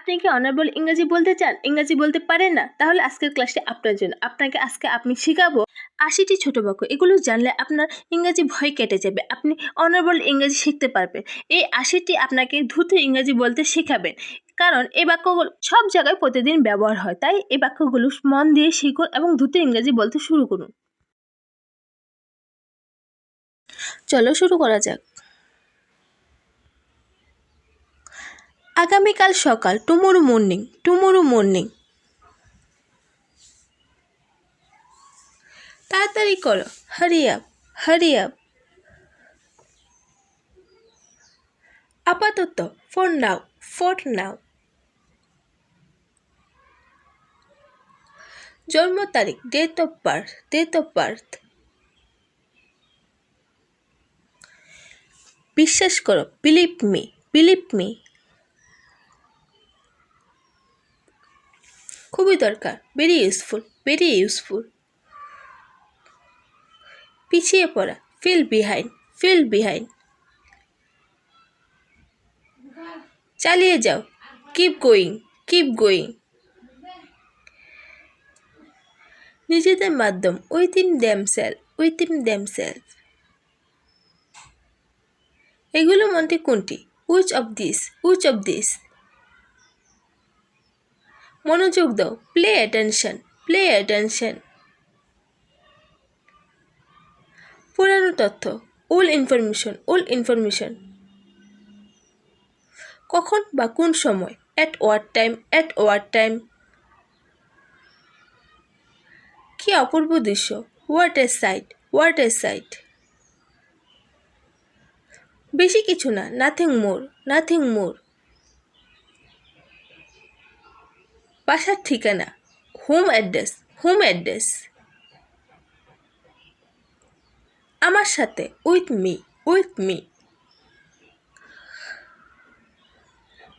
আপনি কি অনারেবল ইংরেজি বলতে চান, ইংরেজি বলতে পারেন না? তাহলে আজকের ক্লাসটি আপনার জন্য। আপনাকে আজকে আমি শেখাবো 80টি ছোট বাক্য। এগুলো জানলে আপনার ইংরেজি ভয় কেটে যাবে। আপনি অনারেবল ইংরেজি শিখতে পারবেন। এই 80টি আপনাকে দ্রুত ইংরেজি বলতে শেখাবেন, কারণ এই বাক্যগুলো সব জায়গায় প্রতিদিন ব্যবহার হয়। তাই এই বাক্যগুলো মন দিয়ে শিখুন এবং দ্রুত ইংরেজি বলতে শুরু করুন। চলো শুরু করা যাক। আগামীকাল সকাল, টুমরো মর্নিং, টুমরো মর্নিং। তাড়াতাড়ি করো, হারি আপ, হারি আপ। আপাতত, ফর নাও, ফর নাও। জন্ম তারিখ, date of birth, date of birth. বিশ্বাস করো, বিলিভ মি, বিলিভ মি। খুবই দরকার, ভেরি ইউজফুল, ভেরি ইউজফুল। পিছিয়ে পড়া, ফিল বিহাইন্ড, ফিল বিহাইন্ড। চালিয়ে যাও, কিপ গোয়িং, কিপ গোয়িং। নিজেদের মাধ্যম, উইথিন দেমসেলফ, উইথিন দেমসেলফ। এগুলোর মধ্যে কোনটি? Which of this, which of this. মনোযোগ দাও, প্লে অ্যাটেনশন, প্লে অ্যাটেনশন। পুরানো তথ্য, ওল্ড ইনফরমেশন, ওল্ড ইনফরমেশন। কখন বা কোন সময়? At what time, at what time. কি অপূর্ব দৃশ্য, what a sight, what a sight. বেশি কিছু না, নাথিং মোর, নাথিং মোর। বাসার ঠিকানা, হোম অ্যাড্রেস, হোম অ্যাড্রেস। আমার সাথে, উইথ মি, উইথ মি।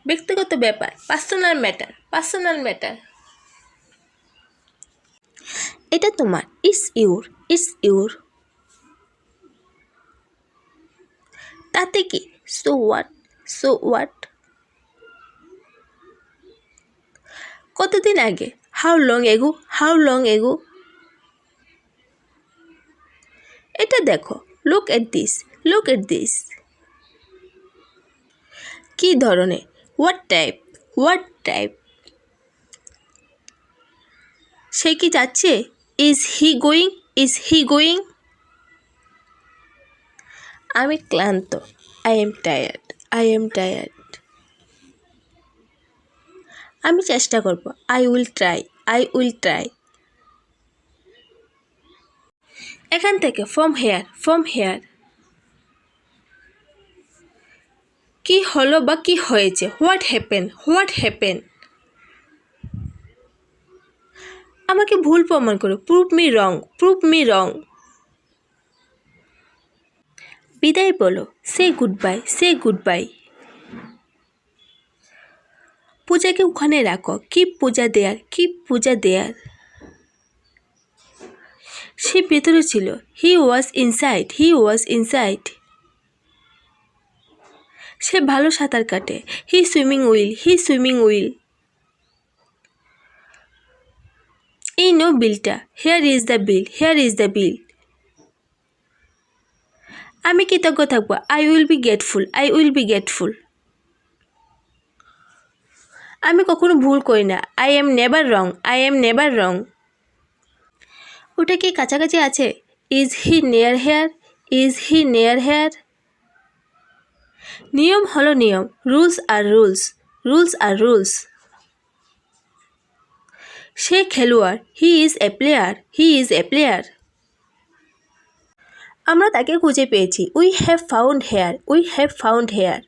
ব্যক্তিগত ব্যাপার, পার্সোনাল ম্যাটার, পার্সোনাল ম্যাটার। এটা তোমার, ইটস ইউর, ইটস ইউর। তাতে কি? So what, so what. কতদিন আগে? How long ago, how long ago. এটা দেখো, look at this, look at this. কি ধরনের? What type, what type. সে কি যাচ্ছে? Is he going, is he going. আমি ক্লান্ত, I am tired, I am tired. আমি চেষ্টা করব, I will try, I will try. এখান থেকে, ফ্রম হেয়ার, ফ্রম হেয়ার। কি হলো বা কি হয়েছে? What happen, what happen. আমাকে ভুল প্রমাণ করো, প্রুভ মি রং, প্রুভ মি রং। বিদায় বলো, সে গুড বাই, সে গুড বাই। পূজাকে ওখানে রাখো, কিপ পূজা দেয়ার, কিপ পূজা দেয়ার। সে ভেতরে ছিল, হি ওয়াজ ইনসাইড, হি ওয়াজ ইনসাইড। সে ভালো সাঁতার কাটে, he swimming will, he swimming will. এই নো বিলটা, here is the bill, here is the bill. আমি কৃতজ্ঞ থাকবো, I will be grateful, I will be grateful. আমি কখনো ভুল করি না, I am never wrong, I am never wrong. ওটা কি কাছাকাছি আছে? Is he near here, is he near here. নিয়ম হলো নিয়ম, রুলস আর রুলস, রুলস আর রুলস। সে খেলোয়াড়, he is a player, he is a player. আমরা তাকে খুঁজে পেয়েছি, we have found hair, we have found hair.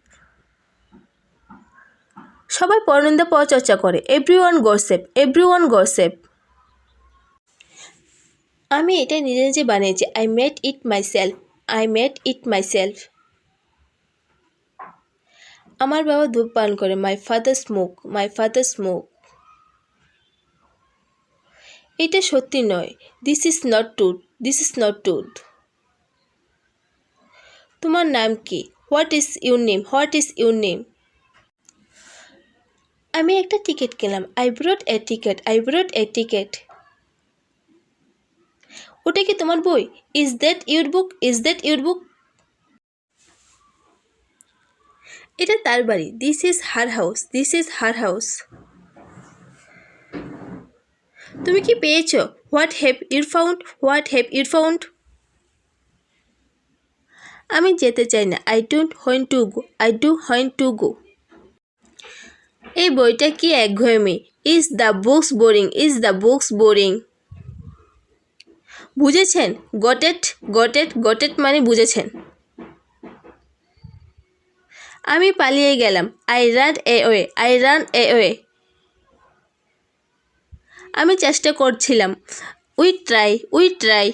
সবাই পরনিন্দা পরচর্চা করে, এভরিওয়ান গসিপ, এভরিওয়ান গসিপ। আমি এটা নিজে নিজে বানিয়েছি, I made it myself, I made it myself. আমার বাবা ধূমপান করে, my father smoke, my father smoke. এটা সত্যি নয়, this is not truth, this is not truth. তোমার নাম কি? What is your name, what is your name. আমি একটা টিকিট কিনলাম। I brought a ticket. I brought a ticket. ওটা কি তোমার বই? Is that your book? Is that your book? এটা তার বাড়ি। This is her house. This is her house. তুমি কি পেয়েছো? What have you found? What have you found? আমি যেতে চাই না। I don't want to go. I do want to go. এই বইটা কি একঘেয়েমি। Is the books boring? Is the books boring? বুঝেছেন? Got it? Got it? Got it মানে বুঝেছেন। আমি পালিয়ে গেলাম। I ran away. I ran away. আমি চেষ্টা করছিলাম। We try. We try.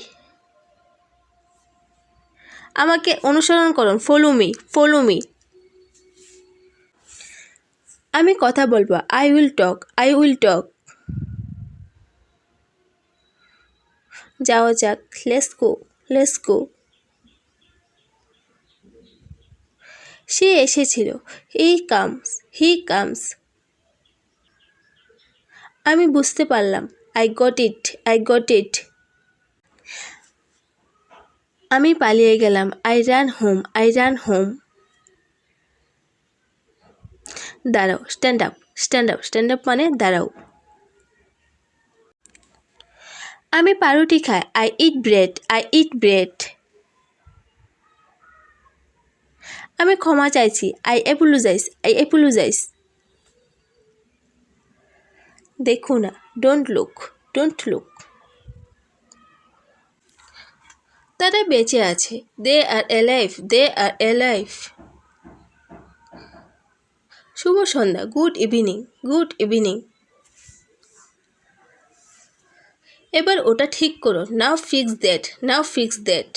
আমাকে অনুসরণ করুন। Follow me. Follow me. আমি কথা বলবো। I will talk. I will talk. যাওয়া যাক। Let's go. Let's go. সে এসেছিল। He comes. He comes. আমি বুঝতে পারলাম। I got it. I got it. আমি পালিয়ে গেলাম। I ran home. I ran home. দাঁড়াও। Stand up. Stand up. Stand up মানে দাঁড়াও। আমি পাউরুটি খাই। I eat bread. I eat bread. আমি ক্ষমা চাইছি। I apologize. I apologize. দেখো না। Don't look. Don't look. তারা বেঁচে আছে। They are alive. They are alive. Shubho Sandhya. Good evening. Good evening. এবার ওটা ঠিক করো। Now fix that. Now fix that.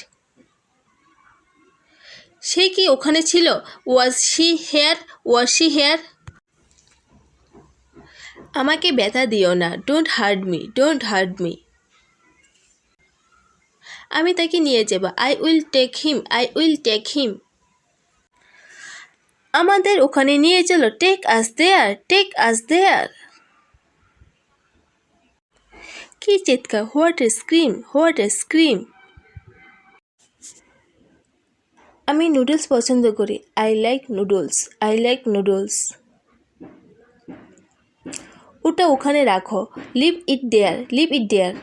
সে কি ওখানে ছিল? Was she here? Was she here? আমাকে ব্যথা দিও না। Don't hurt me. Don't hurt me. আমি তাকে নিয়ে যাব। I will take him. I will take him. আমাদের ওখানে নিয়ে চলো। Take us there. Take us there. কি চিৎকার। What a scream. What a scream. আমি নুডলস পছন্দ করি। I like noodles. I like noodles. ওটা ওখানে রাখো। Leave it there. Leave it there.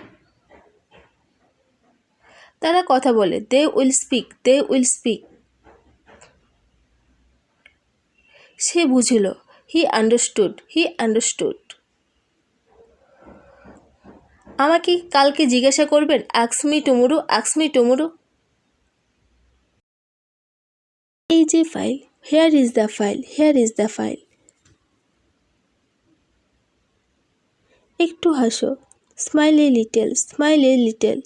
তারা কথা বলে। They will speak. They will speak. সে বুঝল। He understood. He understood. আমাকে কালকে জিজ্ঞাসা করবেন। Ask me tomorrow. Ask me tomorrow. এই যে file. Here is the file. Here is the file. একটু হাসো। Smile a little. Smile a little.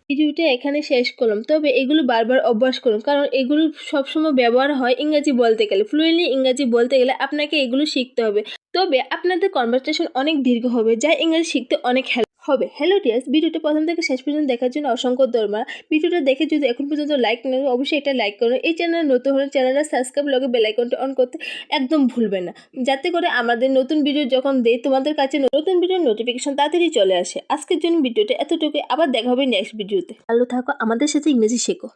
ভিডিওটা এখানে শেষ করলাম। তবে এগুলো বারবার অভ্যাস করুন, কারণ এগুলো সবসময় ব্যবহার হয় ইংরেজি বলতে গেলে। ফ্লুয়েন্টলি ইংরেজি বলতে গেলে আপনাকে এগুলো শিখতে হবে। তবে আপনাদের কনভারসেশন অনেক দীর্ঘ হবে, যা ইংরেজি শিখতে অনেক হেল্প হবে। হ্যালো ডিয়ার্স, ভিডিওটা প্রথম থেকে শেষ পর্যন্ত দেখার জন্য অসংখ্য ধন্যবাদ। ভিডিওটা দেখে যদি এখন পর্যন্ত লাইক না করে অবশ্যই এটা লাইক করুন। এই চ্যানেলে নতুন হলে চ্যানেলটা সাবস্ক্রাইব লগে বেল আইকনটা অন করতে একদম ভুলবেন না, যাতে করে আমাদের নতুন ভিডিও যখন দেই তোমাদের কাছে নতুন ভিডিওর নোটিফিকেশন তাড়াতাড়ি চলে আসে। আজকের জন্য ভিডিওটা এতটুকুই। আবার দেখা হবে নেক্সট ভিডিওতে। ভালো থাকো, আমাদের সাথে ইংরেজি শেখো।